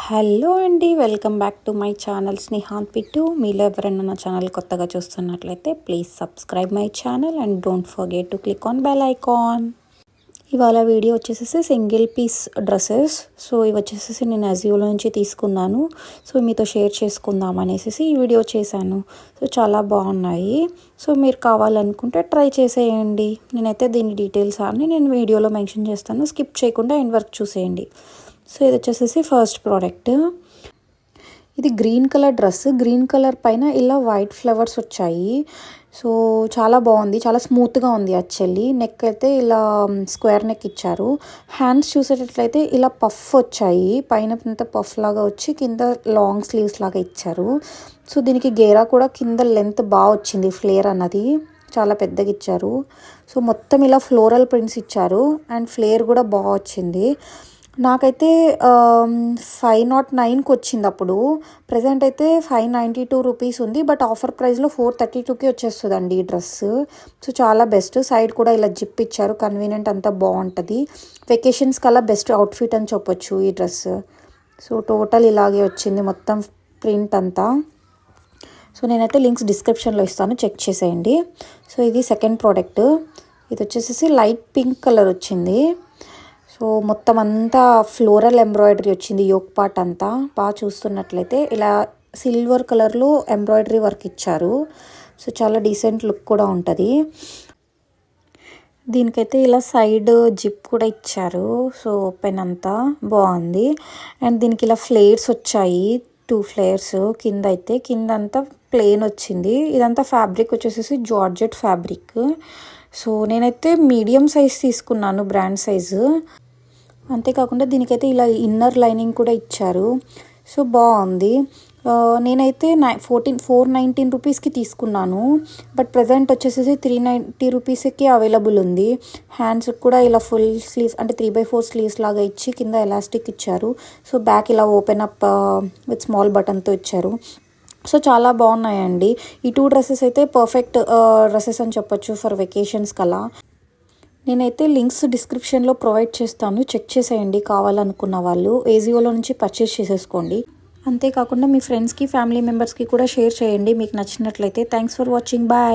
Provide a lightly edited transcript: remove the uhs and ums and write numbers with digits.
Hello అండి, welcome back to my channel స్నేహాన్ పిట్టు. మీలో ఎవరైనా నా ఛానల్ కొత్తగా చూస్తున్నట్లయితే please subscribe my channel and don't forget to click on bell icon. ఇవాళ వీడియో వచ్చేసి సింగిల్ పీస్ డ్రెస్సెస్. సో ఇవి వచ్చేసి నేను అజియోలో నుంచి తీసుకున్నాను. సో మీతో షేర్ చేసుకుందాం అనేసి ఈ వీడియో చేశాను. సో చాలా బాగున్నాయి. సో మీరు కావాలనుకుంటే ట్రై చేసేయండి. నేనైతే దీని డీటెయిల్స్ అన్ని నేను వీడియోలో మెన్షన్ చేస్తాను, స్కిప్ చేయకుండా ఎండ్ వరకు చూసేయండి. సో ఇది వచ్చేసి ఫస్ట్ ప్రోడక్ట్. ఇది green colour dress, green colour పైన ఇలా వైట్ ఫ్లవర్స్ వచ్చాయి. సో చాలా బాగుంది, చాలా స్మూత్గా ఉంది. యాక్చువల్లీ నెక్ అయితే ఇలా స్క్వేర్ నెక్ ఇచ్చారు. హ్యాండ్స్ చూసేటట్లయితే ఇలా పఫ్ వచ్చాయి, పైన అంతా పఫ్ లాగా వచ్చి కింద లాంగ్ స్లీవ్స్ లాగా ఇచ్చారు. సో దీనికి గేరా కూడా కింద లెంత్ బాగా వచ్చింది, ఫ్లేర్ అన్నది చాలా పెద్దగా ఇచ్చారు. సో మొత్తం ఇలా ఫ్లోరల్ ప్రింట్స్ ఇచ్చారు అండ్ ఫ్లేర్ కూడా బాగా వచ్చింది. నాకైతే 509కి వచ్చింది అప్పుడు. ప్రజెంట్ అయితే 592 రూపీస్ ఉంది, బట్ ఆఫర్ ప్రైస్లో 432కి వచ్చేస్తుందండి ఈ డ్రెస్. సో చాలా బెస్ట్. సైడ్ కూడా ఇలా జిప్ ఇచ్చారు, కన్వీనియంట్, అంతా బాగుంటుంది. వెకేషన్స్ కల్లా బెస్ట్ అవుట్ఫిట్ అని చెప్పొచ్చు ఈ డ్రెస్. సో టోటల్ ఇలాగే వచ్చింది మొత్తం ప్రింట్ అంతా. సో నేనైతే లింక్స్ డిస్క్రిప్షన్లో ఇస్తాను, చెక్ చేసేయండి. సో ఇది సెకండ్ ప్రోడక్ట్. ఇది వచ్చేసి లైట్ పింక్ కలర్ వచ్చింది. సో మొత్తం అంతా ఫ్లోరల్ ఎంబ్రాయిడరీ వచ్చింది, యోక్ పార్ట్ అంతా. బాగా చూస్తున్నట్లయితే ఇలా సిల్వర్ కలర్లో ఎంబ్రాయిడరీ వర్క్ ఇచ్చారు. సో చాలా డీసెంట్ లుక్ కూడా ఉంటుంది. దీనికైతే ఇలా సైడ్ జిప్ కూడా ఇచ్చారు. సో ఓపెన్ అంతా బాగుంది. అండ్ దీనికి ఇలా ఫ్లేర్స్ వచ్చాయి, 2 ఫ్లేర్స్. కింద అయితే కింద అంతా ప్లెయిన్ వచ్చింది. ఇదంతా ఫ్యాబ్రిక్ వచ్చేసి జార్జెట్ ఫ్యాబ్రిక్. సో నేనైతే మీడియం సైజ్ తీసుకున్నాను, బ్రాండ్ సైజు. అంతేకాకుండా దీనికైతే ఇలా ఇన్నర్ లైనింగ్ కూడా ఇచ్చారు. సో బాగుంది. నేనైతే 419 రూపీస్కి తీసుకున్నాను, బట్ ప్రజెంట్ వచ్చేసి 390 రూపీస్కి అవైలబుల్ ఉంది. హ్యాండ్స్కి కూడా ఇలా ఫుల్ స్లీవ్స్ అంటే 3/4 స్లీవ్స్ లాగా ఇచ్చి కింద ఎలాస్టిక్ ఇచ్చారు. సో బ్యాక్ ఇలా ఓపెన్ అప్ విత్ స్మాల్ బటన్తో ఇచ్చారు. సో చాలా బాగున్నాయండి. ఈ 2 డ్రెస్సెస్ అయితే పర్ఫెక్ట్ డ్రెస్సెస్ అని చెప్పొచ్చు ఫర్ వెకేషన్స్ కలా. నేనైతే లింక్స్ డిస్క్రిప్షన్లో ప్రొవైడ్ చేస్తాను, చెక్ చేసేయండి కావాలనుకున్న వాళ్ళు. ఏజియోలో నుంచి పర్చేస్ చేసేసుకోండి. అంతేకాకుండా మీ ఫ్రెండ్స్కి, ఫ్యామిలీ మెంబర్స్కి కూడా షేర్ చేయండి మీకు నచ్చినట్లయితే. Thanks for watching. బాయ్.